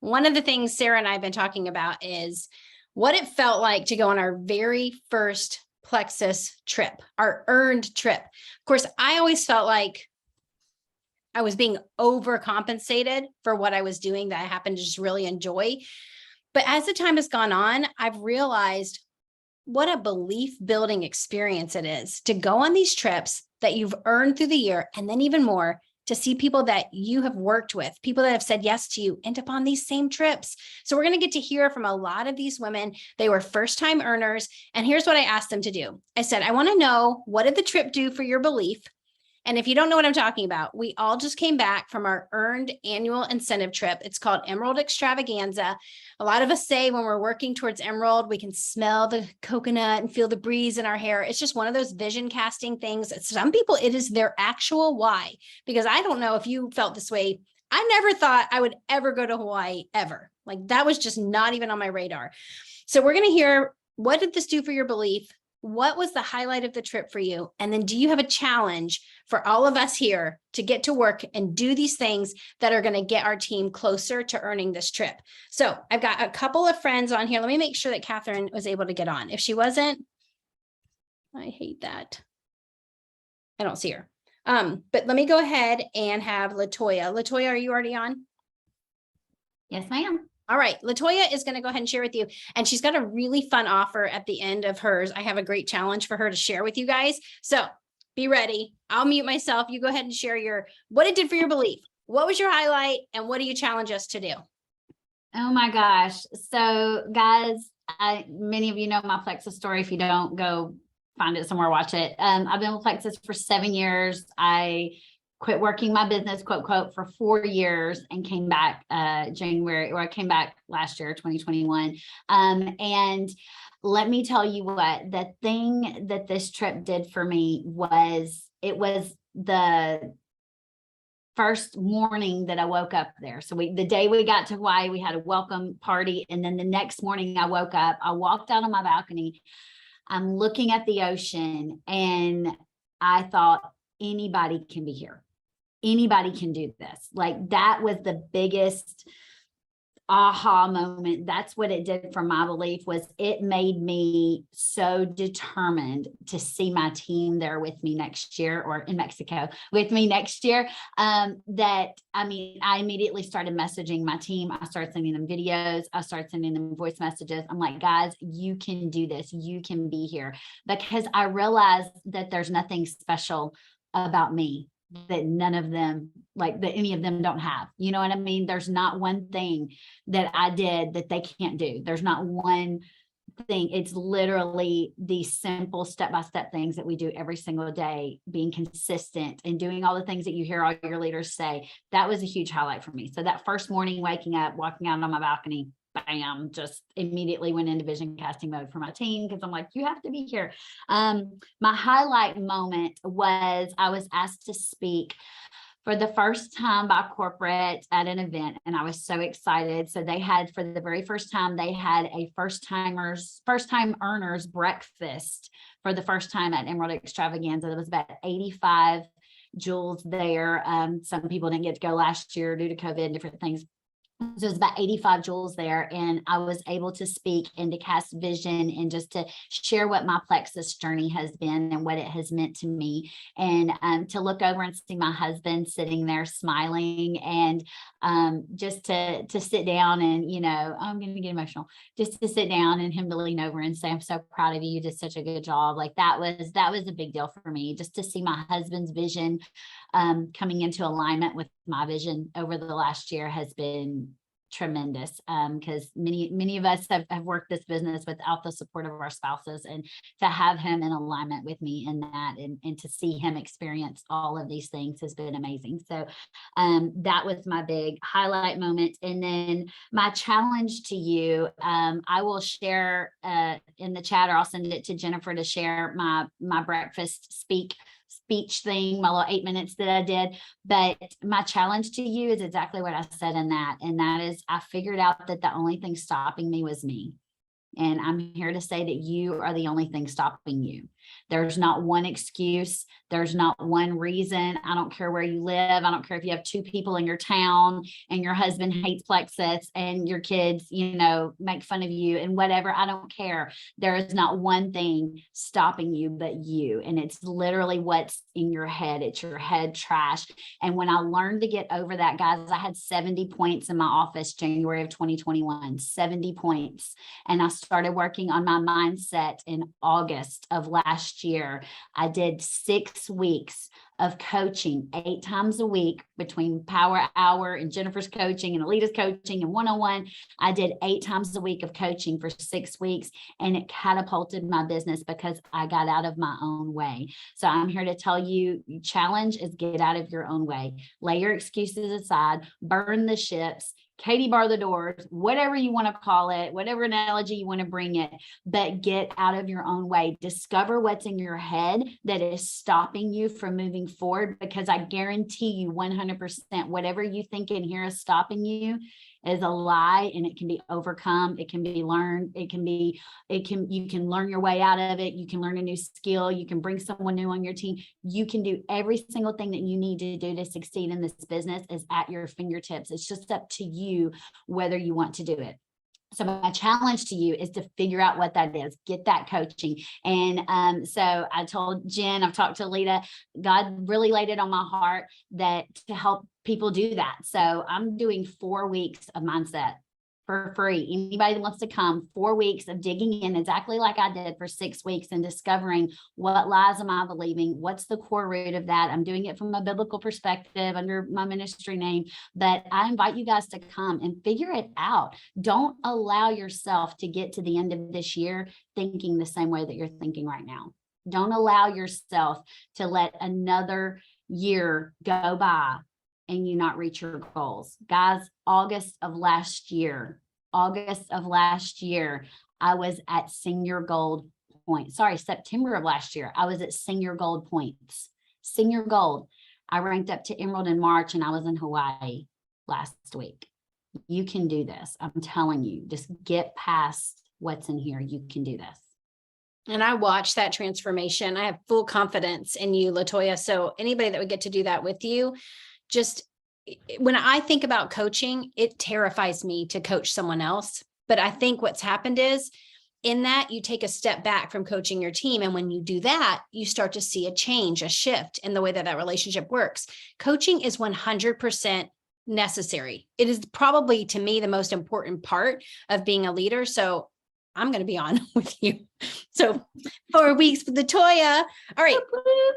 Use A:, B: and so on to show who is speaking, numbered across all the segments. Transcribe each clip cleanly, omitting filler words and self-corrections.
A: one of the things Sarah and I have been talking about is what it felt like to go on our very first Plexus trip, our earned trip. Of course, I always felt like I was being overcompensated for what I was doing that I happened to just really enjoy. But as the time has gone on, I've realized what a belief building experience it is to go on these trips that you've earned through the year, and then even more to see people that you have worked with, people that have said yes to you, end up on these same trips. So we're going to get to hear from a lot of these women. They were first-time earners. And here's what I asked them to do. I said, I want to know, what did the trip do for your belief? And if you don't know what I'm talking about, we all just came back from our earned annual incentive trip. It's called Emerald Extravaganza. A lot of us say when we're working towards Emerald, we can smell the coconut and feel the breeze in our hair. It's just one of those vision casting things. Some people, it is their actual why, because I don't know if you felt this way. I never thought I would ever go to Hawaii ever. Like that was just not even on my radar. So we're going to hear, what did this do for your belief? What was the highlight of the trip for you? And then do you have a challenge for all of us here to get to work and do these things that are going to get our team closer to earning this trip? So I've got a couple of friends on here. Let me make sure that Catherine was able to get on. If she wasn't, I hate that. I don't see her. But let me go ahead and have Latoya. Latoya, are you already on?
B: Yes, ma'am.
A: All right, Latoya is going to go ahead and share with you. And she's got a really fun offer at the end of hers. I have a great challenge for her to share with you guys. So be ready. I'll mute myself. You go ahead and share what it did for your belief. What was your highlight and what do you challenge us to do?
B: Oh my gosh. So guys, many of you know my Plexus story. If you don't, go find it somewhere, watch it. I've been with Plexus for 7 years. I quit working my business, quote, quote, for 4 years and came back January, or I came back last year, 2021. And let me tell you what, the thing that this trip did for me was, it was the first morning that I woke up there. So the day we got to Hawaii, we had a welcome party. And then the next morning I woke up, I walked out on my balcony, I'm looking at the ocean, and I thought, anybody can be here. Anybody can do this. Like that was the biggest aha moment. That's what it did for my belief, was it made me so determined to see my team there with me next year, or in Mexico with me next year. That, I mean, I immediately started messaging my team. I started sending them videos. I started sending them voice messages. I'm like, guys, you can do this. You can be here, because I realized that there's nothing special about me that none of them, like that any of them don't have. You know what I mean? There's not one thing that I did that they can't do. There's not one thing. It's literally these simple step-by-step things that we do every single day, being consistent and doing all the things that you hear all your leaders say. That was a huge highlight for me. So that first morning, waking up, walking out on my balcony, bam, just immediately went into vision casting mode for my team, because I'm like, you have to be here. My highlight moment was I was asked to speak for the first time by corporate at an event, and I was so excited. So they had, for the very first time, they had a first time earners breakfast for the first time at Emerald Extravaganza. There was about 85 jewels there. Some people didn't get to go last year due to COVID and different things. So it was about 85 jewels there, and I was able to speak and to cast vision and just to share what my Plexus journey has been and what it has meant to me, and to look over and see my husband sitting there smiling, and just to sit down and, you know, I'm going to get emotional, just to sit down and him to lean over and say, I'm so proud of you. You did such a good job. Like that was a big deal for me, just to see my husband's vision coming into alignment with my vision over the last year has been tremendous, because many of us have worked this business without the support of our spouses, and to have him in alignment with me in that, and to see him experience all of these things has been amazing. So that was my big highlight moment. And then my challenge to you, I will share in the chat, or I'll send it to Jennifer to share my breakfast speech thing, my little 8 minutes that I did. But my challenge to you is exactly what I said in that. And that is, I figured out that the only thing stopping me was me. And I'm here to say that you are the only thing stopping you. There's not one excuse. There's not one reason. I don't care where you live. I don't care if you have 2 people in your town and your husband hates Plexus and your kids, make fun of you and whatever. I don't care. There is not one thing stopping you but you. And it's literally what's in your head. It's your head trash. And when I learned to get over that, guys, I had 70 points in my office January of 2021, 70 points. And I started working on my mindset in August of last year. I did 6 weeks of coaching 8 times a week between Power Hour and Jennifer's coaching and Alita's coaching and one-on-one. I did 8 times a week of coaching for 6 weeks, and it catapulted my business because I got out of my own way. So I'm here to tell you, challenge is get out of your own way. Lay your excuses aside, burn the ships, Katie bar the doors, whatever you want to call it, whatever analogy you want to bring it, but get out of your own way. Discover what's in your head that is stopping you from moving forward, because I guarantee you 100%, whatever you think in here is stopping you is a lie, and it can be overcome. It can be learned. You can learn your way out of it. You can learn a new skill. You can bring someone new on your team. You can do every single thing that you need to do to succeed in this business is at your fingertips. It's just up to you whether you want to do it. So my challenge to you is to figure out what that is, get that coaching. And so I told Jen, I've talked to Lita, God really laid it on my heart that to help people do that. So I'm doing 4 weeks of mindset for free. Anybody that wants to come, 4 weeks of digging in exactly like I did for 6 weeks and discovering what lies am I believing? What's the core root of that? I'm doing it from a biblical perspective under my ministry name, but I invite you guys to come and figure it out. Don't allow yourself to get to the end of this year thinking the same way that you're thinking right now. Don't allow yourself to let another year go by and you not reach your goals. Guys, August of last year, I was at senior gold point. Sorry, September of last year, I was at senior gold points. Senior gold. I ranked up to emerald in March, and I was in Hawaii last week. You can do this. I'm telling you, just get past what's in here. You can do this.
A: And I watched that transformation. I have full confidence in you, Latoya. So anybody that would get to do that with you, just when I think about coaching, it terrifies me to coach someone else. But I think what's happened is in that you take a step back from coaching your team. And when you do that, you start to see a change, a shift in the way that relationship works. Coaching is 100% necessary. It is probably, to me, the most important part of being a leader. So I'm going to be on with you. So 4 weeks with Latoya. All right.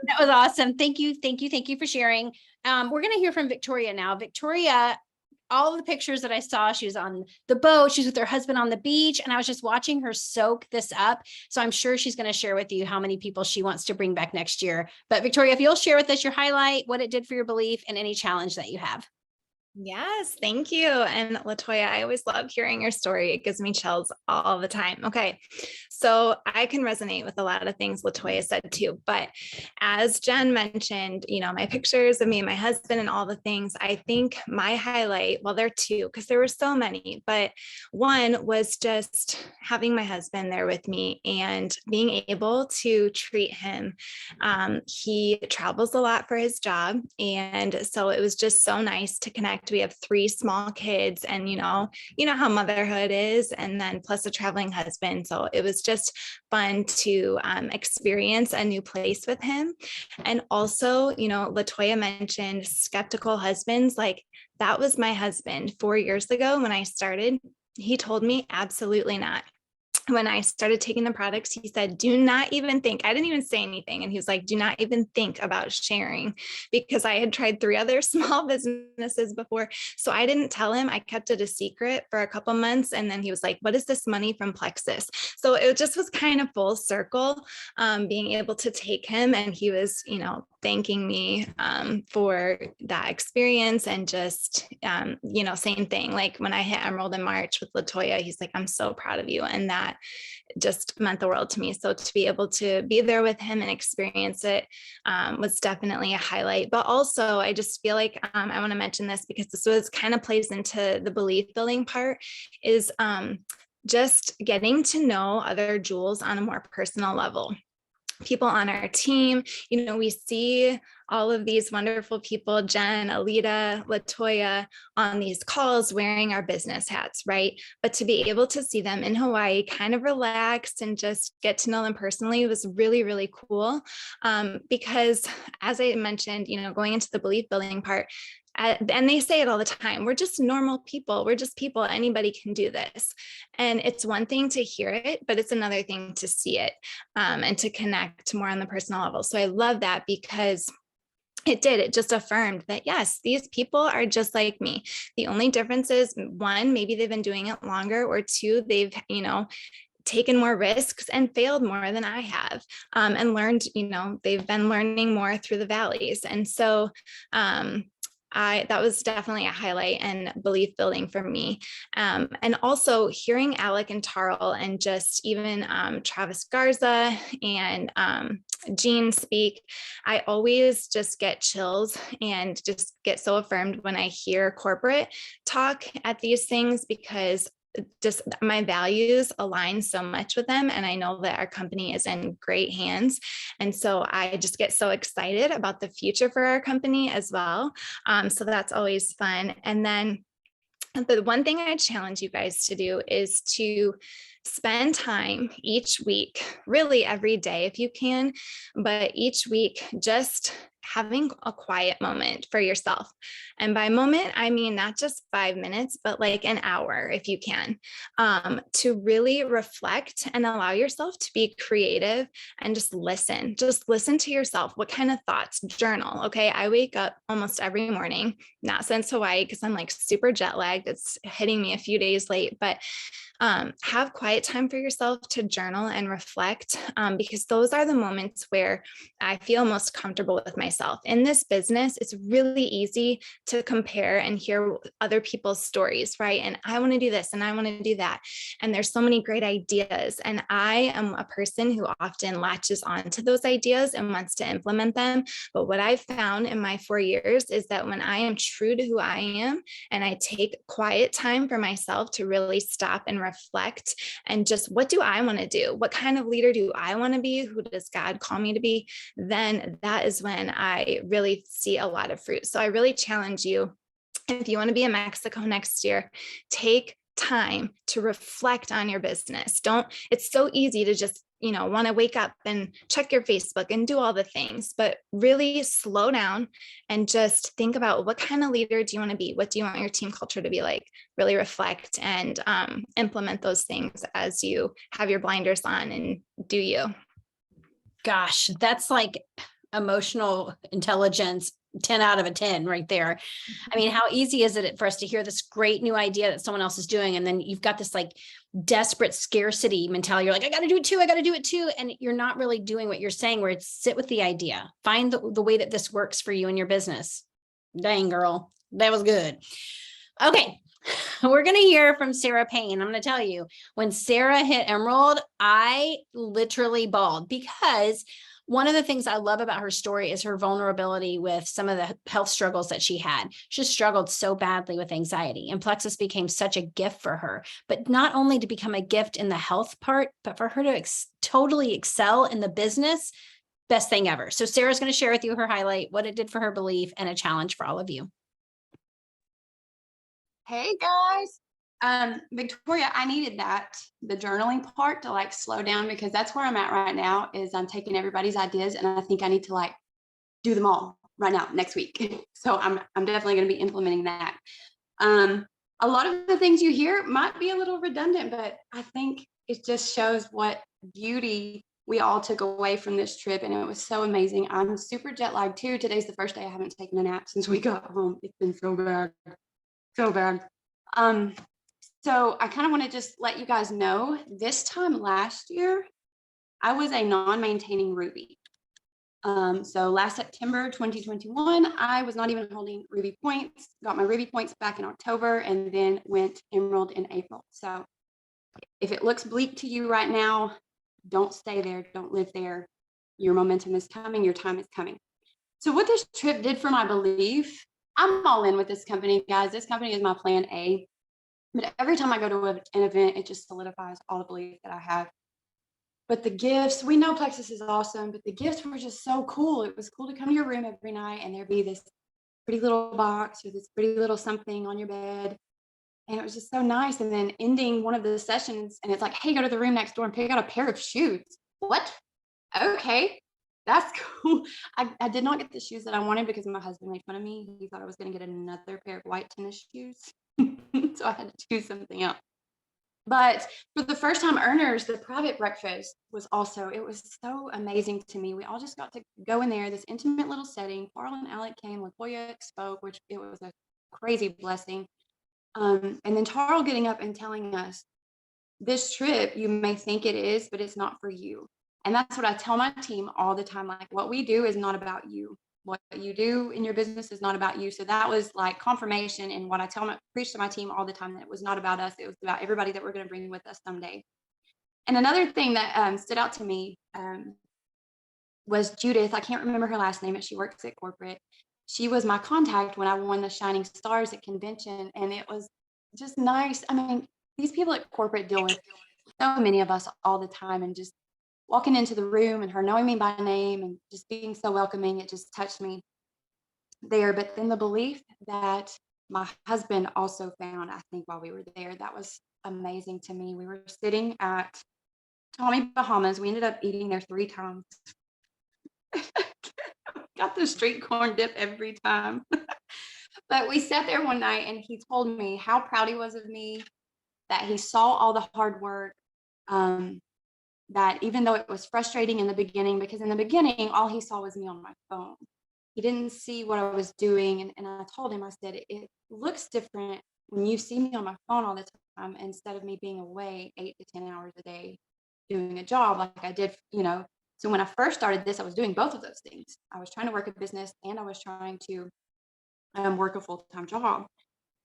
A: That was awesome. Thank you. Thank you for sharing. We're going to hear from Victoria now. Victoria, all of the pictures that I saw, she was on the boat, she's with her husband on the beach, and I was just watching her soak this up. So I'm sure she's going to share with you how many people she wants to bring back next year. But Victoria, if you'll share with us your highlight, what it did for your belief, and any challenge that you have.
C: Yes, thank you. And Latoya, I always love hearing your story. It gives me chills all the time. Okay, so I can resonate with a lot of things Latoya said too. But as Jen mentioned, my pictures of me and my husband and all the things, I think my highlight, well, there are 2 because there were so many, but one was just having my husband there with me and being able to treat him. He travels a lot for his job. And so it was just so nice to connect. We have 3 small kids, and you know how motherhood is, and then plus a traveling husband. So it was just fun to experience a new place with him. And also, Latoya mentioned skeptical husbands. Like, that was my husband 4 years ago when I started. He told me absolutely not. When I started taking the products, he said, do not even think. I didn't even say anything. And he was like, do not even think about sharing, because I had tried 3 other small businesses before. So I didn't tell him. I kept it a secret for a couple months. And then he was like, what is this money from Plexus? So it just was kind of full circle, being able to take him. And he was, thanking me for that experience. And just, same thing. Like when I hit Emerald in March with Latoya, he's like, I'm so proud of you. And that just meant the world to me. So to be able to be there with him and experience it was definitely a highlight. But also, I just feel like I want to mention this because this was kind of plays into the belief building part, is just getting to know other jewels on a more personal level. people on our team. You know, we see all of these wonderful people, Jen, Alita, Latoya, on these calls wearing our business hats, right? But to be able to see them in Hawaii, kind of relaxed and just get to know them personally was really, really cool. Because as I mentioned, you know, going into the belief building part, and they say it all the time, we're just normal people. We're just people. Anybody can do this. And it's one thing to hear it, but it's another thing to see it and to connect more on the personal level. So I love that because it just affirmed that, yes, these people are just like me. The only difference is, one, maybe they've been doing it longer, or two, they've, you know, taken more risks and failed more than I have, and learned, you know, they've been learning more through the valleys. And so, that was definitely a highlight and belief building for me. And also hearing Alec and Tarl and just even Travis Garza and Jean speak, I always just get chills and just get so affirmed when I hear corporate talk at these things, because just my values align so much with them. And I know that our company is in great hands. And so I just get so excited about the future for our company as well. So that's always fun. And then the one thing I challenge you guys to do is to spend time each week, really every day if you can, but each week just having a quiet moment for yourself. And by moment, I mean not just 5 minutes, but like an hour if you can, to really reflect and allow yourself to be creative and just listen. Just listen to yourself. What kind of thoughts? Journal. Okay. I wake up almost every morning, not since Hawaii, because I'm like super jet lagged. It's hitting me a few days late, but have quiet time for yourself to journal and reflect, because those are the moments where I feel most comfortable with myself. In this business, it's really easy to compare and hear other people's stories, right? And I want to do this and I want to do that. And there's so many great ideas. And I am a person who often latches onto those ideas and wants to implement them. But what I've found in my 4 years is that when I am true to who I am and I take quiet time for myself to really stop and reflect and just, what do I want to do? What kind of leader do I want to be? Who does God call me to be? Then that is when I really see a lot of fruit. So I really challenge you, if you want to be in Mexico next year, take time to reflect on your business. It's so easy to just, you know, want to wake up and check your Facebook and do all the things, but really slow down and just think about, what kind of leader do you want to be? What do you want your team culture to be like? Really reflect and implement those things as you have your blinders on and do you.
A: Gosh, that's like emotional intelligence 10 out of 10 right there. I mean, how easy is it for us to hear this great new idea that someone else is doing, and then you've got this like desperate scarcity mentality. You're like, I got to do it too. I got to do it too. And you're not really doing what you're saying, where it's sit with the idea, find the way that this works for you and your business. Dang, girl, that was good. Okay. We're going to hear from Sarah Payne. I'm going to tell you, when Sarah hit Emerald, I literally bawled, because one of the things I love about her story is her vulnerability with some of the health struggles that she had. She struggled so badly with anxiety, and Plexus became such a gift for her, but not only to become a gift in the health part, but for her to totally excel in the business. Best thing ever. So Sarah's going to share with you her highlight, what it did for her belief, and a challenge for all of you.
D: Hey guys. Victoria, I needed the journaling part to like slow down, because that's where I'm at right now. Is I'm taking everybody's ideas and I think I need to like do them all right now next week. So I'm definitely going to be implementing that. A lot of the things you hear might be a little redundant, but I think it just shows what beauty we all took away from this trip, and it was so amazing. I'm super jet lagged too. Today's the first day I haven't taken a nap since we got home. It's been so bad. So bad. So I kind of want to just let you guys know, this time last year, I was a non-maintaining Ruby. So last September 2021, I was not even holding Ruby points, got my Ruby points back in October, and then went Emerald in April. So if it looks bleak to you right now, don't stay there, don't live there. Your momentum is coming, your time is coming. So what this trip did for my belief, I'm all in with this company, guys. This company is my plan A. But every time I go to an event, it just solidifies all the belief that I have. But the gifts, we know Plexus is awesome, but the gifts were just so cool. It was cool to come to your room every night and there'd be this pretty little box or this pretty little something on your bed. And it was just so nice. And then ending one of the sessions, and it's like, hey, go to the room next door and pick out a pair of shoes. What? Okay, that's cool. I did not get the shoes that I wanted because my husband made fun of me. He thought I was going to get another pair of white tennis shoes. So I had to choose something else. But for the first time earners, the private breakfast was also, it was so amazing to me. We all just got to go in there, this intimate little setting. Carl and Alec came, Latoya spoke, which it was a crazy blessing. And then Tarl getting up and telling us, this trip, you may think it is, but it's not for you. And that's what I tell my team all the time. Like, what we do is not about you. What you do in your business is not about you. So that was like confirmation in what I preach to my team all the time, that it was not about us. It was about everybody that we're going to bring with us someday. And another thing that stood out to me was Judith. I can't remember her last name, but she works at corporate. She was my contact when I won the Shining Stars at convention. And it was just nice. I mean, these people at corporate deal with so many of us all the time, and just walking into the room and her knowing me by name and just being so welcoming, it just touched me there. But then the belief that my husband also found, I think, while we were there, that was amazing to me. We were sitting at Tommy Bahama's. We ended up eating there 3 times. Got the street corn dip every time. But we sat there one night and he told me how proud he was of me, that he saw all the hard work, that even though it was frustrating in the beginning, because in the beginning, all he saw was me on my phone. He didn't see what I was doing. And I told him, I said, it looks different when you see me on my phone all the time, instead of me being away 8 to 10 hours a day doing a job like I did, So when I first started this, I was doing both of those things. I was trying to work a business and I was trying to work a full-time job.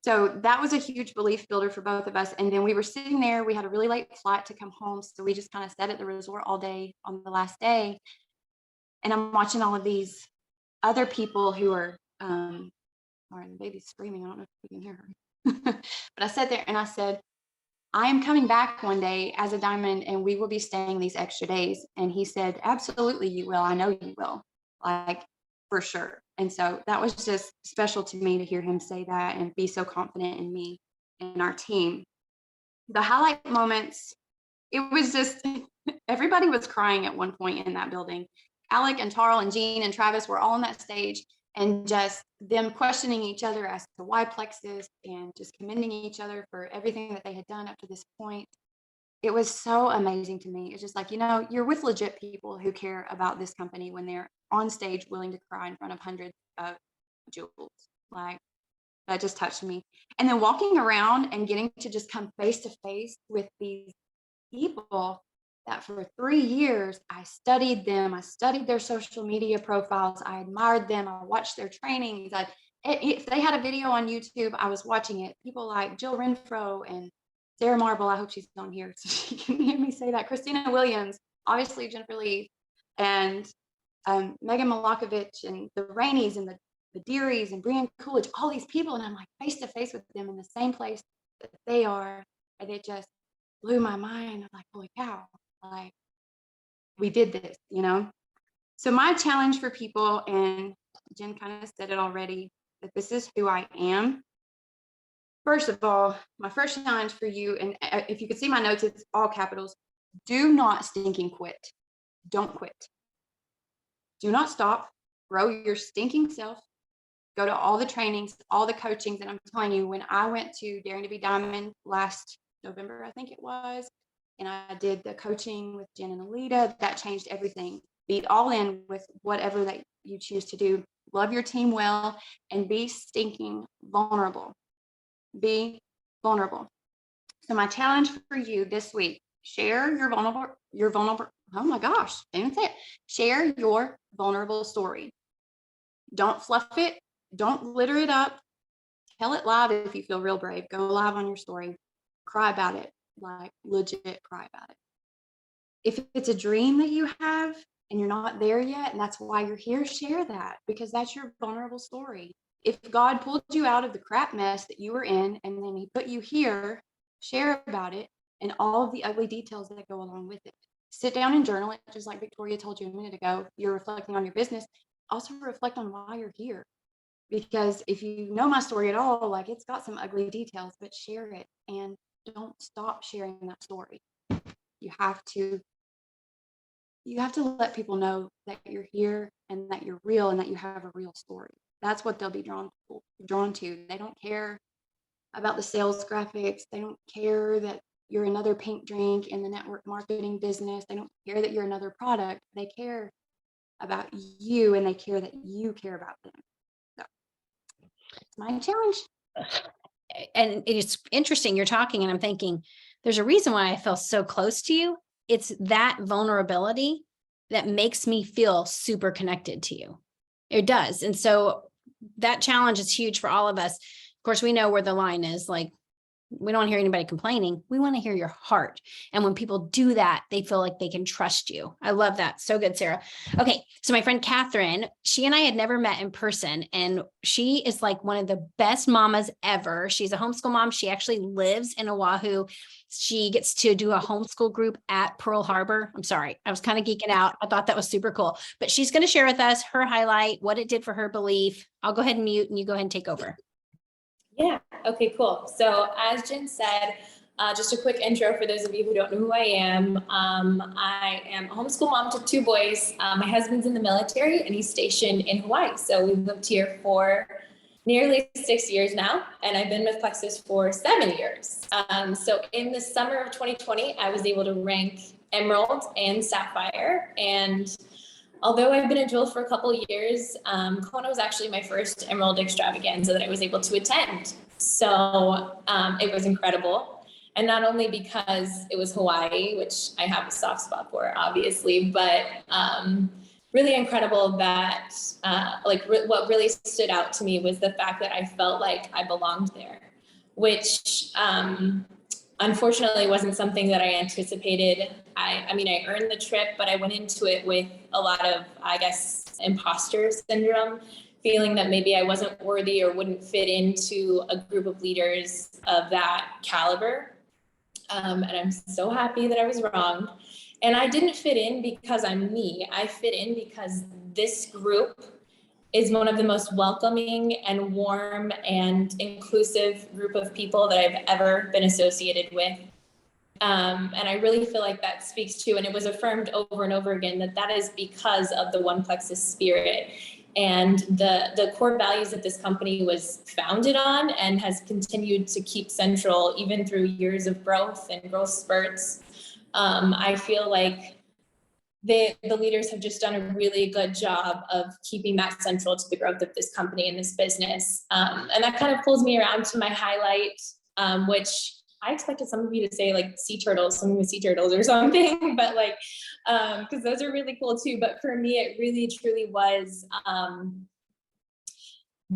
D: So that was a huge belief builder for both of us. And then we were sitting there, we had a really late flight to come home. So we just kind of sat at the resort all day on the last day. And I'm watching all of these other people who are, sorry, the baby's screaming. I don't know if you can hear her. But I sat there and I said, I am coming back one day as a diamond and we will be staying these extra days. And he said, absolutely, you will. I know you will. Like, for sure. And so that was just special to me to hear him say that and be so confident in me and our team. The highlight moments, it was just, everybody was crying at one point in that building. Alec and Tarl and Jean and Travis were all on that stage, and just them questioning each other as to why Plexus, and just commending each other for everything that they had done up to this point. It was so amazing to me. It's just like, you're with legit people who care about this company when they're on stage willing to cry in front of hundreds of jewels. Like, that just touched me. And then walking around and getting to just come face to face with these people that for 3 years I studied them. I studied their social media profiles. I admired them. I watched their trainings. If they had a video on YouTube, I was watching it. People like Jill Renfro and Sarah Marble. I hope she's on here so she can hear me say that. Christina Williams, obviously Jennifer Lee, and Megan Malakovich, and the Rainies, and the Dearies, and Brianne Coolidge, all these people. And I'm like face to face with them in the same place that they are. And it just blew my mind. I'm like, holy cow, like, we did this, So my challenge for people, and Jen kind of said it already, that this is who I am. First of all, my first challenge for you, and if you could see my notes, it's all capitals. Do not stinking quit. Don't quit. Do not stop. Grow your stinking self. Go to all the trainings, all the coachings. And I'm telling you, when I went to Daring to Be Diamond last November, I think it was, and I did the coaching with Jen and Alita, that changed everything. Be all in with whatever that you choose to do. Love your team well, and be stinking vulnerable. Be vulnerable. So my challenge for you this week, share your vulnerable, oh my gosh, I didn't say it. Share your vulnerable story. Don't fluff it. Don't glitter it up. Tell it live if you feel real brave. Go live on your story. Cry about it. Like, legit cry about it. If it's a dream that you have and you're not there yet, and that's why you're here, share that, because that's your vulnerable story. If God pulled you out of the crap mess that you were in and then he put you here, share about it and all of the ugly details that go along with it. sit down and journal it, just like Victoria told you a minute ago. You're reflecting on your business. Also reflect on why you're here. Because if you know my story at all, like it's got some ugly details, but share it and don't stop sharing that story. You have to let people know that you're here and that you're real and that you have a real story. That's what they'll be drawn to. They don't care about the sales graphics. They don't care that you're another pink drink in the network marketing business. They don't care that you're another product. They care about you, and they care that you care about them. So it's my challenge.
A: And it's interesting, you're talking and I'm thinking, there's a reason why I feel so close to you. It's that vulnerability that makes me feel super connected to you. It does. And so that challenge is huge for all of us. Of course, we know where the line is. Like, we don't hear anybody complaining. We want to hear your heart. And when people do that, they feel like they can trust you. I love that. So good, Sarah. Okay. So my friend Catherine, she and I had never met in person, and she is like one of the best mamas ever. She's a homeschool mom. She actually lives in Oahu. She gets to do a homeschool group at Pearl Harbor. I'm sorry. I was kind of geeking out. I thought that was super cool, but she's going to share with us her highlight, what it did for her belief. I'll go ahead and mute and you go ahead and take over.
E: Yeah. Okay, cool. So as Jen said, just a quick intro for those of you who don't know who I am. I am a homeschool mom to 2 boys. My husband's in the military and he's stationed in Hawaii. So we've lived here for nearly 6 years now, and I've been with Plexus for 7 years. So in the summer of 2020, I was able to rank Emerald and Sapphire. And although I've been a jewel for a couple of years, Kona was actually my first Emerald Extravaganza that I was able to attend. So it was incredible. And not only because it was Hawaii, which I have a soft spot for, obviously, but really incredible that what really stood out to me was the fact that I felt like I belonged there, which unfortunately wasn't something that I anticipated. I mean, I earned the trip, but I went into it with a lot of, I guess, imposter syndrome, feeling that maybe I wasn't worthy or wouldn't fit into a group of leaders of that caliber. And I'm so happy that I was wrong. And I didn't fit in because I'm me. I fit in because this group is one of the most welcoming and warm and inclusive group of people that I've ever been associated with. And I really feel like that speaks to, and it was affirmed over and over again, that is because of the One Plexus spirit and the core values that this company was founded on and has continued to keep central even through years of growth and growth spurts. I feel like the leaders have just done a really good job of keeping that central to the growth of this company and this business. And that kind of pulls me around to my highlight, which I expected some of you to say like sea turtles, something with sea turtles or something, but like, because those are really cool too. But for me, it really truly was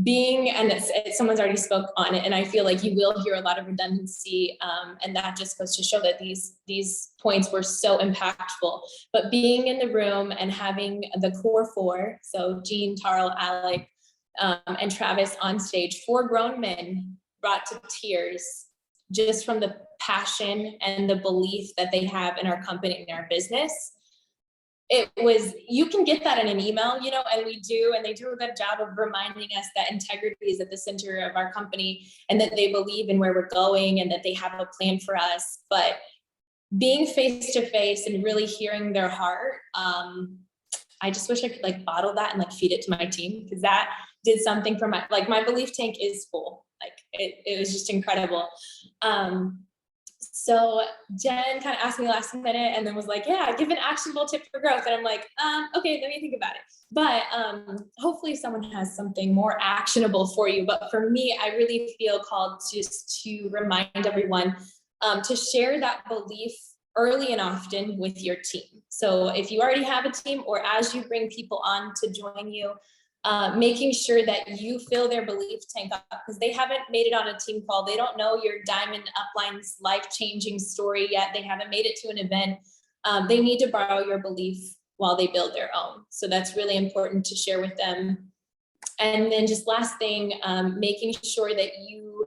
E: being, and someone's already spoke on it, and I feel like you will hear a lot of redundancy, and that just goes to show that these points were so impactful. But being in the room and having the core 4, so Jean, Tarl, Alec, and Travis on stage, 4 grown men brought to tears just from the passion and the belief that they have in our company and our business. It was, you can get that in an email, you know, and we do, and they do a good job of reminding us that integrity is at the center of our company and that they believe in where we're going and that they have a plan for us. But being face to face and really hearing their heart, I just wish I could like bottle that and like feed it to my team, because that did something for my belief tank is full. Like it was just incredible. So Jen kind of asked me last minute and then was like, yeah, give an actionable tip for growth. And I'm like, okay, let me think about it. But hopefully someone has something more actionable for you. But for me, I really feel called just to remind everyone to share that belief early and often with your team. So if you already have a team, or as you bring people on to join you, making sure that you fill their belief tank up, because they haven't made it on a team call. They don't know your Diamond Upline's life-changing story yet. They haven't made it to an event. They need to borrow your belief while they build their own. So that's really important to share with them. And then just last thing, making sure that you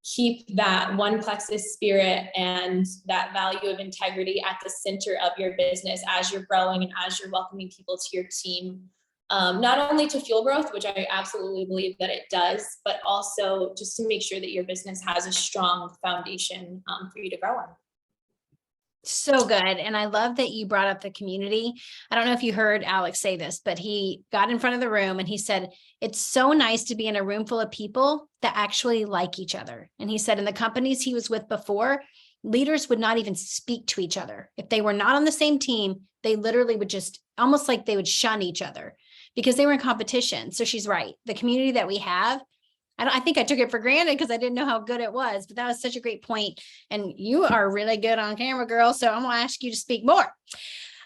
E: keep that one plexus spirit and that value of integrity at the center of your business as you're growing and as you're welcoming people to your team. Not only to fuel growth, which I absolutely believe that it does, but also just to make sure that your business has a strong foundation for you to grow on.
A: So good. And I love that you brought up the community. I don't know if you heard Alex say this, but he got in front of the room and he said, it's so nice to be in a room full of people that actually like each other. And he said in the companies he was with before, leaders would not even speak to each other. If they were not on the same team, they literally would just almost like they would shun each other because they were in competition. So she's right. The community that we have, I think I took it for granted because I didn't know how good it was, but that was such a great point. And you are really good on camera, girl. So I'm going to ask you to speak more.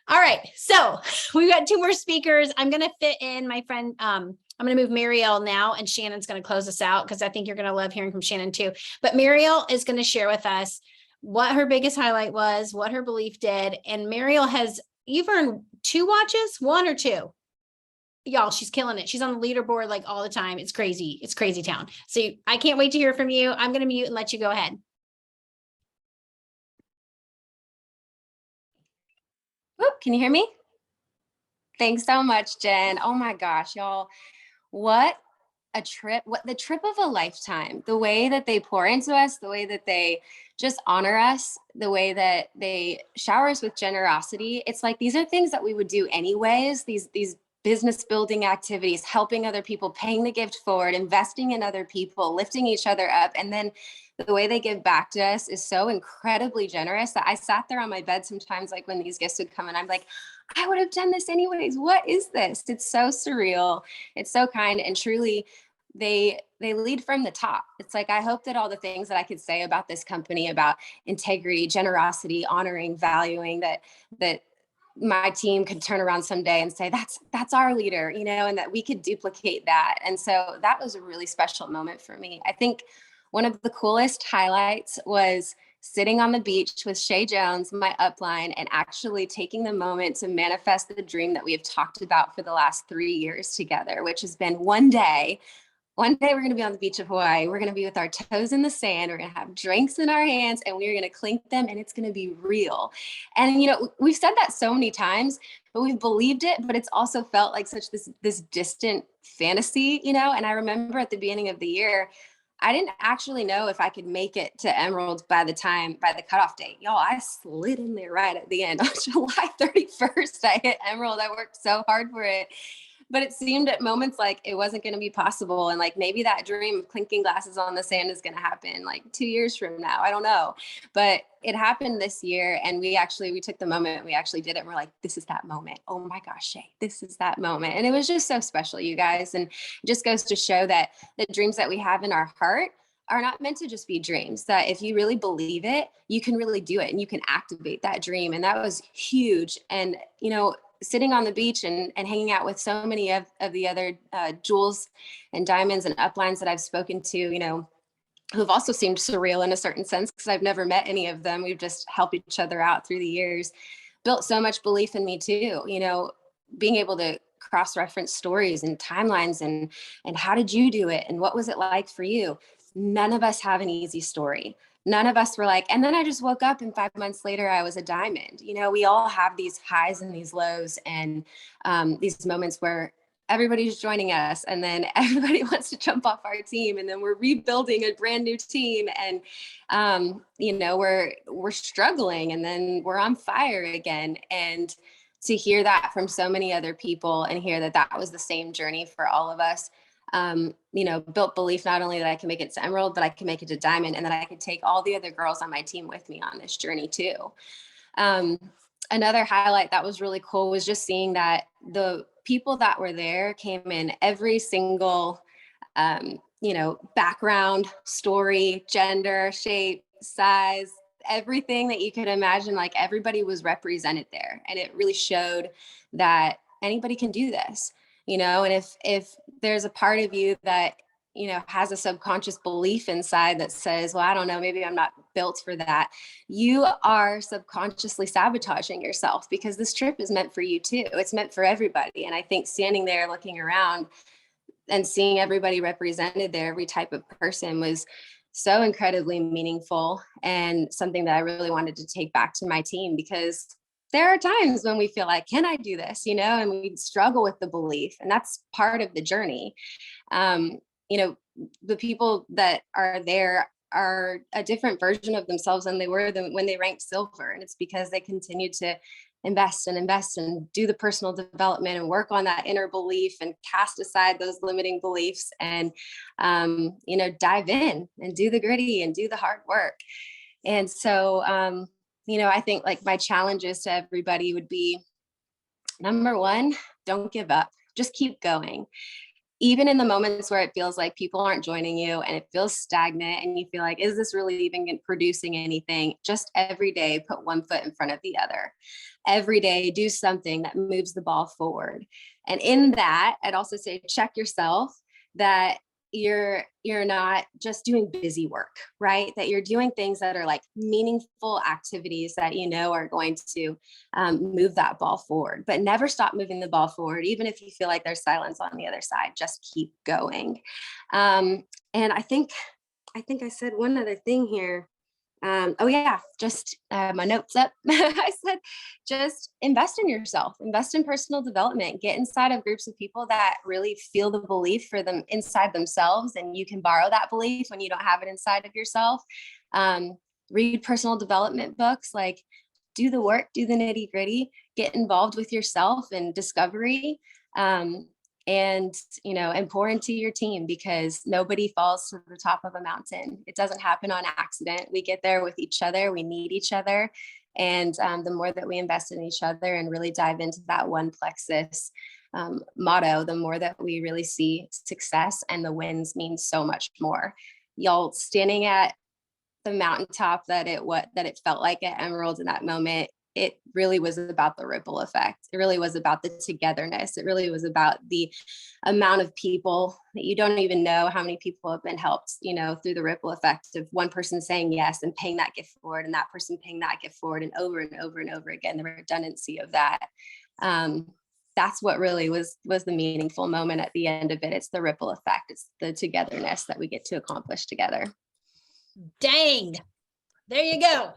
A: All right. So we've got 2 more speakers. I'm going to fit in my friend. I'm going to move Marielle now, and Shannon's going to close us out because I think you're going to love hearing from Shannon too. But Marielle is going to share with us what her biggest highlight was, what her belief did. And Marielle you've earned 2 watches, 1 or 2? Y'all, she's killing it. She's on the leaderboard like all the time. It's crazy. It's crazy town. So I can't wait to hear from you. I'm going to mute and let you go ahead.
F: Whoop, can you hear me? Thanks so much, Jen. Oh my gosh, y'all. What a trip. What the trip of a lifetime. The way that they pour into us, the way that they just honor us, the way that they shower us with generosity. It's like these are things that we would do anyways. These business building activities, helping other people, paying the gift forward, investing in other people, lifting each other up. And then the way they give back to us is so incredibly generous that I sat there on my bed sometimes, like when these gifts would come and I'm like, I would have done this anyways. What is this? It's so surreal. It's so kind. And truly they lead from the top. It's like, I hope that all the things that I could say about this company, about integrity, generosity, honoring, valuing, that my team could turn around someday and say, that's our leader, and that we could duplicate that. And so that was a really special moment for me. I think one of the coolest highlights was sitting on the beach with Shay Jones, my upline, and actually taking the moment to manifest the dream that we have talked about for the last 3 years together, which has been one day we're going to be on the beach of Hawaii. We're going to be with our toes in the sand. We're going to have drinks in our hands and we're going to clink them and it's going to be real. And, we've said that so many times, but we've believed it, but it's also felt like such this distant fantasy, and I remember at the beginning of the year, I didn't actually know if I could make it to Emerald by the cutoff date. Y'all, I slid in there right at the end. On July 31st, I hit Emerald. I worked so hard for it. But it seemed at moments like it wasn't going to be possible. And like maybe that dream of clinking glasses on the sand is going to happen like 2 years from now. I don't know. But it happened this year. And we took the moment, we actually did it. And we're like, this is that moment. Oh my gosh, Shay, this is that moment. And it was just so special, you guys. And it just goes to show that the dreams that we have in our heart are not meant to just be dreams, that if you really believe it, you can really do it and you can activate that dream. And that was huge. And, sitting on the beach and hanging out with so many of the other jewels and diamonds and uplines that I've spoken to, who've also seemed surreal in a certain sense because I've never met any of them. We've just helped each other out through the years, built so much belief in me too, being able to cross-reference stories and timelines and how did you do it? And what was it like for you? None of us have an easy story. None of us were like, and then I just woke up and 5 months later, I was a diamond. We all have these highs and these lows and these moments where everybody's joining us and then everybody wants to jump off our team and then we're rebuilding a brand new team and, we're struggling and then we're on fire again. And to hear that from so many other people and hear that was the same journey for all of us, built belief not only that I can make it to Emerald, but I can make it to Diamond and that I could take all the other girls on my team with me on this journey too. Another highlight that was really cool was just seeing that the people that were there came in every single, background, story, gender, shape, size, everything that you could imagine, like everybody was represented there. And it really showed that anybody can do this. And if there's a part of you that, has a subconscious belief inside that says, well, I don't know, maybe I'm not built for that. You are subconsciously sabotaging yourself because this trip is meant for you too. It's meant for everybody. And I think standing there looking around and seeing everybody represented there, every type of person was so incredibly meaningful and something that I really wanted to take back to my team, because there are times when we feel like, can I do this? And we struggle with the belief, and that's part of the journey. The people that are there are a different version of themselves than they were when they ranked silver. And it's because they continued to invest and do the personal development and work on that inner belief and cast aside those limiting beliefs and, dive in and do the gritty and do the hard work. And so, I think like my challenges to everybody would be, number one, don't give up, just keep going. Even in the moments where it feels like people aren't joining you and it feels stagnant and you feel like, is this really even producing anything? Just every day, put one foot in front of the other. Every day, do something that moves the ball forward. And in that, I'd also say, check yourself that you're not just doing busy work, right? That you're doing things that are like meaningful activities that are going to move that ball forward. But never stop moving the ball forward, even if you feel like there's silence on the other side. Just keep going. And I think I said one other thing here. Just my notes up. I said, just invest in yourself, invest in personal development, get inside of groups of people that really feel the belief for them inside themselves. And you can borrow that belief when you don't have it inside of yourself. Read personal development books, like do the work, do the nitty gritty, get involved with yourself and discovery. And pour into your team, because nobody falls to the top of a mountain. It doesn't happen on accident. We get there with each other. We need each other. And the more that we invest in each other and really dive into that one plexus motto, the more that we really see success, and the wins mean so much more. Y'all standing at the mountaintop that it felt like at Emerald in that moment, it really was about the ripple effect. It really was about the togetherness. It really was about the amount of people that you don't even know how many people have been helped, through the ripple effect of one person saying yes and paying that gift forward, and that person paying that gift forward, and over and over and over again, the redundancy of that. That's what really was the meaningful moment at the end of it. It's the ripple effect. It's the togetherness that we get to accomplish together.
A: Dang. There you go.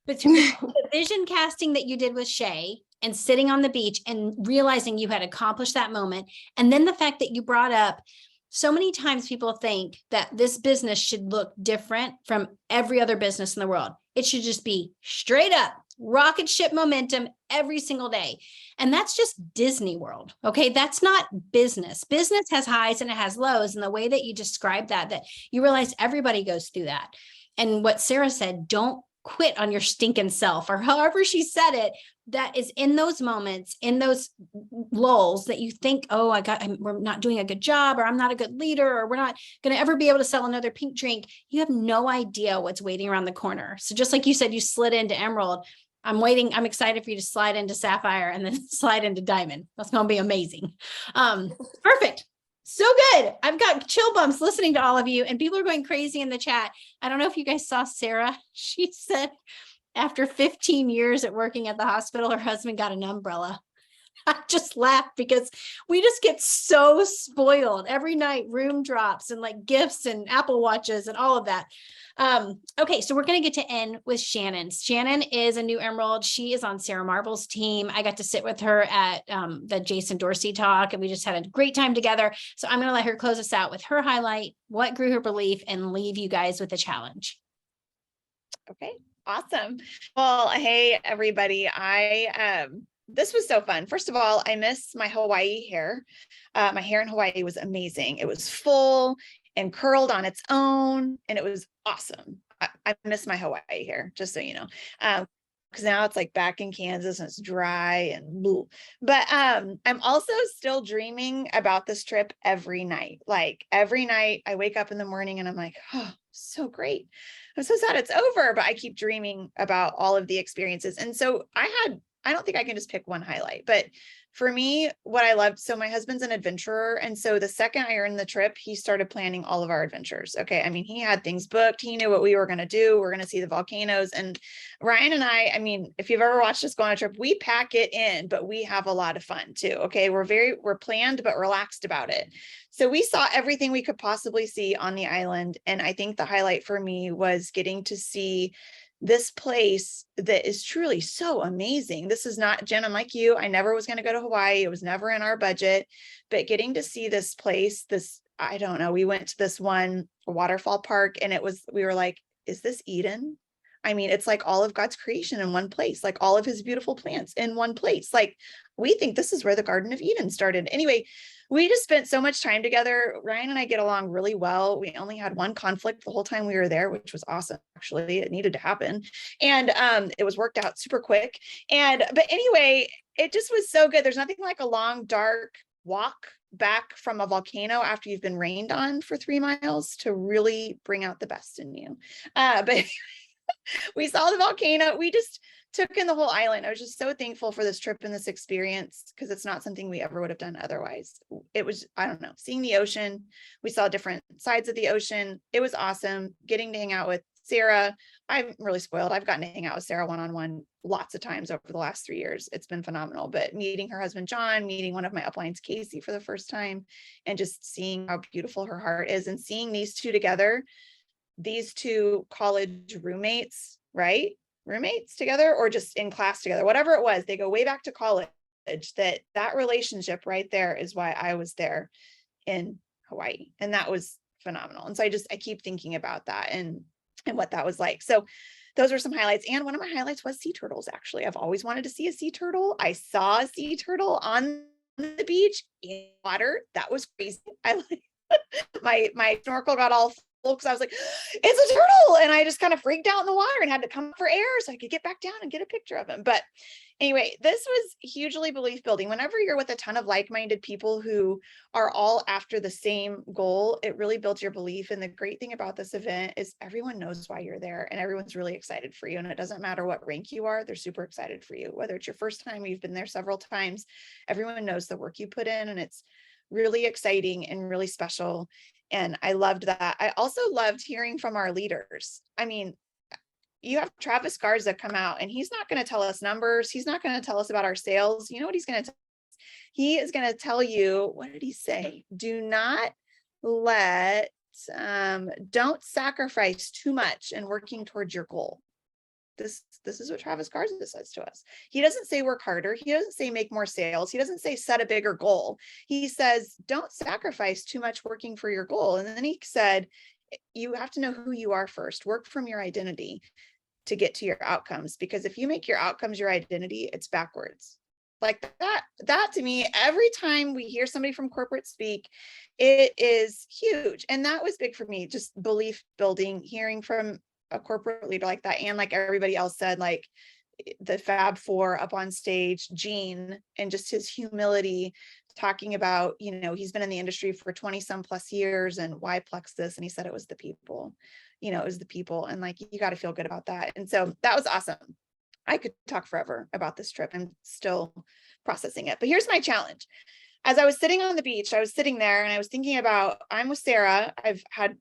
A: Between the vision casting that you did with Shay and sitting on the beach and realizing you had accomplished that moment, and then the fact that you brought up, so many times people think that this business should look different from every other business in the world. It should just be straight up rocket ship momentum every single day. And that's just Disney World. Okay. That's not business. Business has highs and it has lows. And the way that you describe that you realize everybody goes through that. And what Sarah said, don't quit on your stinking self, or however she said it, that is in those moments, in those lulls that you think, we're not doing a good job, or I'm not a good leader, or we're not going to ever be able to sell another pink drink. You have no idea what's waiting around the corner. So just like you said, you slid into Emerald. I'm waiting. I'm excited for you to slide into Sapphire and then slide into Diamond. That's going to be amazing. Perfect. So good. I've got chill bumps listening to all of you, and people are going crazy in the chat. I don't know if you guys saw Sarah. She said after 15 years at working at the hospital, her husband got an umbrella. I just laughed because we just get so spoiled every night. Room drops and like gifts and Apple Watches and all of that. Okay, so we're going to get to end with Shannon. Shannon is a new Emerald. She is on Sarah Marble's team. I got to sit with her at the Jason Dorsey talk, and we just had a great time together. So I'm going to let her close us out with her highlight, what grew her belief, and leave you guys with a challenge.
C: Okay, awesome. Well, hey, everybody. This was so fun. First of all, I miss my Hawaii hair. My hair in Hawaii was amazing. It was full and curled on its own, and it was awesome. I miss my Hawaii hair, just so you know, because now it's like back in Kansas and it's dry and blue. But I'm also still dreaming about this trip every night. Like every night I wake up in the morning and I'm like, oh, so great. I'm so sad it's over, but I keep dreaming about all of the experiences. And so I had
G: I don't think I can just pick one highlight, but for me, what I loved, so my husband's an adventurer. And so the second I earned the trip, he started planning all of our adventures. Okay. I mean, he had things booked. He knew what we were going to do. We're going to see the volcanoes. And Ryan and I mean, if you've ever watched us go on a trip, we pack it in, but we have a lot of fun too. Okay. We're planned, but relaxed about it. So we saw everything we could possibly see on the island. And I think the highlight for me was getting to see this place that is truly so amazing. This is not, Jen, I'm like you, I never was going to go to Hawaii. It was never in our budget, but getting to see this place, I don't know, we went to this one waterfall park and we were like, is this Eden? I mean, it's like all of God's creation in one place, like all of his beautiful plants in one place. Like we think this is where the Garden of Eden started. Anyway, we just spent so much time together. Ryan and I get along really well. We only had one conflict the whole time we were there, which was awesome. Actually, it needed to happen. And it was worked out super quick. But anyway, it just was so good. There's nothing like a long, dark walk back from a volcano after you've been rained on for 3 miles to really bring out the best in you. But we saw the volcano. We just took in the whole island. I was just so thankful for this trip and this experience because it's not something we ever would have done otherwise. It was, I don't know, seeing the ocean. We saw different sides of the ocean. It was awesome getting to hang out with Sarah. I'm really spoiled. I've gotten to hang out with Sarah one-on-one lots of times over the last 3 years. It's been phenomenal, but meeting her husband, John, meeting one of my uplines, Casey, for the first time, and just seeing how beautiful her heart is and seeing these two together, these two college roommates, right? Roommates together or just in class together, whatever it was, they go way back to college. That relationship right there is why I was there in Hawaii. And that was phenomenal. And so I keep thinking about that and what that was like. So those were some highlights. And one of my highlights was sea turtles. Actually, I've always wanted to see a sea turtle. I saw a sea turtle on the beach in water. That was crazy. My snorkel got all because I was like, it's a turtle. And I just kind of freaked out in the water and had to come for air so I could get back down and get a picture of him. But anyway, this was hugely belief building. Whenever you're with a ton of like-minded people who are all after the same goal, it really builds your belief. And the great thing about this event is everyone knows why you're there and everyone's really excited for you. And it doesn't matter what rank you are, they're super excited for you. Whether it's your first time or you've been there several times, everyone knows the work you put in, and it's really exciting and really special. And I loved that. I also loved hearing from our leaders. I mean, you have Travis Garza come out and he's not going to tell us numbers. He's not going to tell us about our sales. You know what he's going to tell? He is going to tell you, what did he say? Do not don't sacrifice too much in working towards your goal. This is what Travis Garza says to us. He doesn't say work harder. He doesn't say make more sales. He doesn't say set a bigger goal. He says, don't sacrifice too much working for your goal. And then he said, you have to know who you are first. Work from your identity to get to your outcomes. Because if you make your outcomes your identity, it's backwards. Like that to me, every time we hear somebody from corporate speak, it is huge. And that was big for me, just belief building, hearing from a corporate leader like that. And like everybody else said, like the Fab Four up on stage, Gene, and just his humility, talking about, he's been in the industry for 20 some plus years and why Plexus. And he said it was the people, it was the people. And like, you got to feel good about that. And so that was awesome. I could talk forever about this trip. I'm still processing it, but here's my challenge. As I was sitting on the beach, I was sitting there and I was thinking about, I'm with Sarah. I've had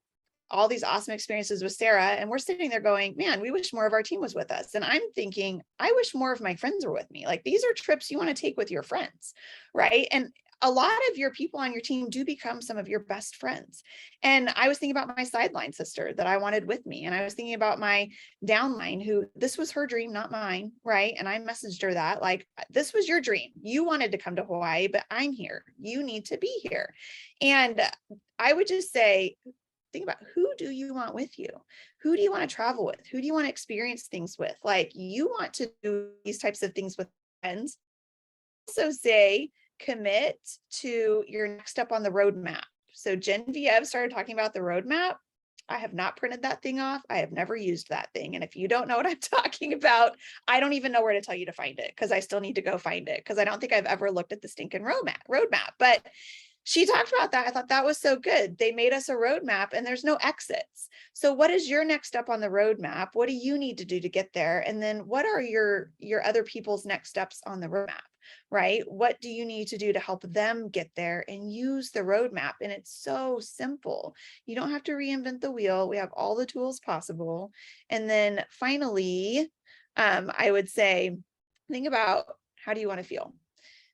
G: all these awesome experiences with Sarah, and we're sitting there going, man, we wish more of our team was with us. And I'm thinking, I wish more of my friends were with me. Like, these are trips you want to take with your friends, right? And a lot of your people on your team do become some of your best friends. And I was thinking about my sideline sister that I wanted with me. And I was thinking about my downline, who this was her dream, not mine, right? And I messaged her that, like, this was your dream. You wanted to come to Hawaii, but I'm here. You need to be here. And I would just say, think about, who do you want with you? Who do you want to travel with? Who do you want to experience things with? Like, you want to do these types of things with friends. Also say, commit to your next step on the roadmap. So Genevieve started talking about the roadmap. I have not printed that thing off. I have never used that thing. And if you don't know what I'm talking about, I don't even know where to tell you to find it, because I still need to go find it, because I don't think I've ever looked at the stinking roadmap. But she talked about that. I thought that was so good. They made us a roadmap and there's no exits. So what is your next step on the roadmap? What do you need to do to get there? And then what are your other people's next steps on the roadmap, right? What do you need to do to help them get there, and use the roadmap? And it's so simple. You don't have to reinvent the wheel. We have all the tools possible. And then finally, I would say, think about, how do you want to feel?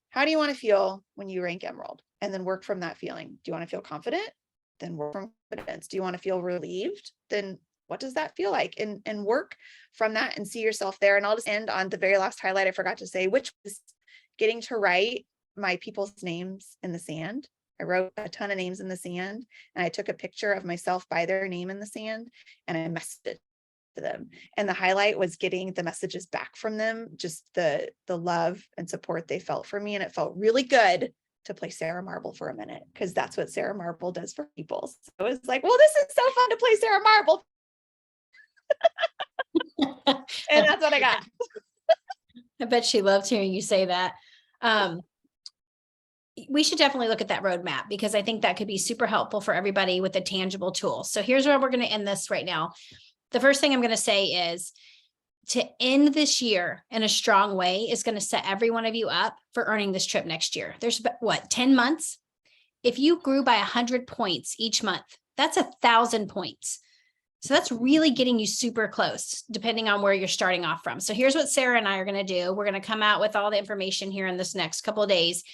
G: How do you want to feel when you rank Emerald? And then work from that feeling. Do you want to feel confident? Then work from confidence. Do you want to feel relieved? Then what does that feel like? And work from that and see yourself there. And I'll just end on the very last highlight I forgot to say, which was getting to write my people's names in the sand. I wrote a ton of names in the sand, and I took a picture of myself by their name in the sand, and I messaged it to them. And the highlight was getting the messages back from them, just the love and support they felt for me. And it felt really good to play Sarah Marble for a minute, because that's what Sarah Marble does for people. So it was like, well, this is so fun to play Sarah Marble. And that's what I got.
A: I bet she loved hearing you say that. We should definitely look at that roadmap, because I think that could be super helpful for everybody with a tangible tool. So here's where we're going to end this right now. The first thing I'm going to say is, to end this year in a strong way is going to set every one of you up for earning this trip next year. There's what, 10 months? If you grew by 100 points each month, that's 1,000 points. So that's really getting you super close, depending on where you're starting off from. So here's what Sarah and I are going to do. We're going to come out with all the information here in this next couple of days.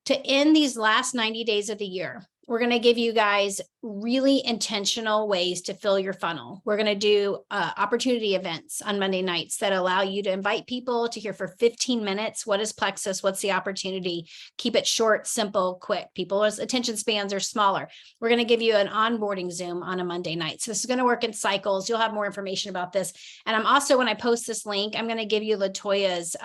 A: To end these last 90 days of the year, we're going to give you guys really intentional ways to fill your funnel. We're going to do opportunity events on Monday nights that allow you to invite people to hear for 15 minutes. What is Plexus? What's the opportunity? Keep it short, simple, quick. People's attention spans are smaller. We're going to give you an onboarding Zoom on a Monday night. So this is going to work in cycles. You'll have more information about this. And I'm also, when I post this link, I'm going to give you Latoya's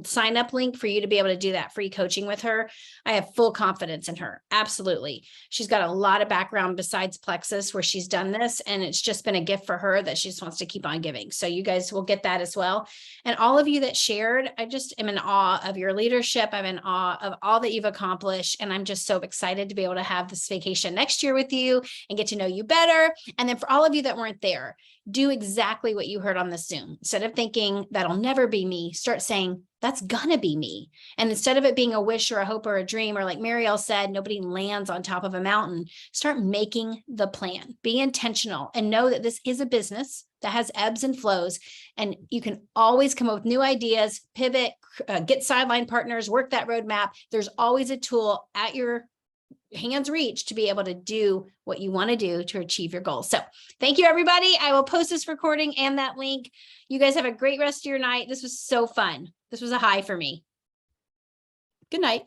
A: sign up link for you to be able to do that free coaching with her. I have full confidence in her. Absolutely. She's got a lot of background besides Plexus where she's done this, and it's just been a gift for her that she just wants to keep on giving. So you guys will get that as well. And all of you that shared, I just am in awe of your leadership. I'm in awe of all that you've accomplished. And I'm just so excited to be able to have this vacation next year with you and get to know you better. And then for all of you that weren't there, do exactly what you heard on the Zoom. Instead of thinking that'll never be me, start saying that's gonna be me. And instead of it being a wish or a hope or a dream, or like Marielle said, nobody lands on top of a mountain, start making the plan. Be intentional and know that this is a business that has ebbs and flows, and you can always come up with new ideas, pivot, get sideline partners, work that roadmap. There's always a tool at your hands reach to be able to do what you want to do to achieve your goals. So thank you, everybody. I will post this recording and that link. You guys have a great rest of your night. This was so fun. This was a high for me. Good night.